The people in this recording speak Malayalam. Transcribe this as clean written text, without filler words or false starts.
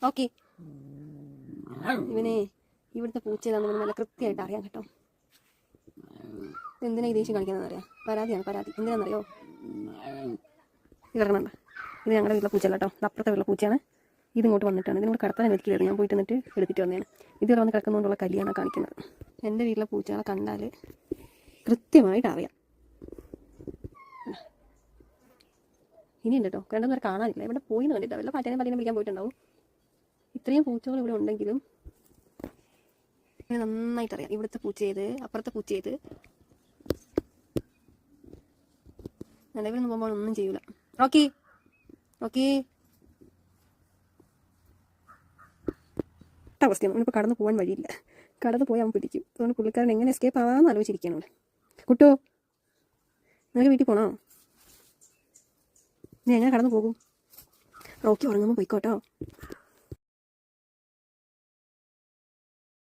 ഓക്കെ ഇവനെ ഇവിടുത്തെ പൂച്ച ഏതാണെന്ന് നല്ല കൃത്യമായിട്ട് അറിയാം കേട്ടോ. എന്തിനാ ഈ ദേഷ്യം കളിക്കുന്നതെന്ന് അറിയാം. പരാതിയാണ് പരാതി. എന്തിനാണെന്നറിയോ? കിടക്കണുണ്ട്. ഇത് ഞങ്ങളുടെ വീട്ടിലെ പൂച്ചയല്ല കേട്ടോ, അപ്പുറത്തെ വീട്ടിലെ പൂച്ചയാണ്. ഇതിങ്ങോട്ട് വന്നിട്ടാണ്. ഇതിനോട് കിടത്താൻ വെക്കില്ലായിരുന്നു. ഞാൻ പോയിട്ട് എന്നിട്ട് എടുത്തിട്ട് വന്നതാണ്. ഇതുവരെ വന്ന് കിടക്കുന്നതുകൊണ്ടുള്ള കല്യാണ് കാണിക്കുന്നത്. എൻ്റെ വീട്ടിലെ പൂച്ചകളെ കണ്ടാൽ കൃത്യമായിട്ട് അറിയാം. ഇനിയുണ്ട് കേട്ടോ, രണ്ടുപേരെ കാണാനില്ല. ഇവിടെ പോയി എന്ന് കണ്ടിട്ട് വല്ല പാറ്റേനെ പല്ലിനെ പിടിക്കാൻ പോയിട്ടുണ്ടാവും. ഇത്രയും പൂച്ചകൾ ഇവിടെ ഉണ്ടെങ്കിലും നന്നായിട്ട് അറിയാം ഇവിടുത്തെ പൂച്ച ചെയ്ത് അപ്പുറത്തെ പൂച്ച ചെയ്ത്. നിലവിലൊന്നും പോകുമ്പോൾ ഒന്നും ചെയ്യൂല. റോക്കി റോക്കി അവസ്ഥയാണ്. അവനിപ്പോൾ കടന്നു പോകാൻ വഴിയില്ല. കടന്നു പോയി അവൻ പിടിക്കും. അതുകൊണ്ട് പുള്ളിക്കാരൻ എങ്ങനെ എസ്കേപ്പ് ആവാമെന്ന് ആലോചിച്ചിരിക്കുകയാണ് അവിടെ. കുട്ടോ, നിനക്ക് വീട്ടിൽ പോകണോ? നീ എങ്ങനെ കടന്നു പോകും? റോക്കി ഉറങ്ങുമ്പോൾ പോയിക്കോട്ടോ.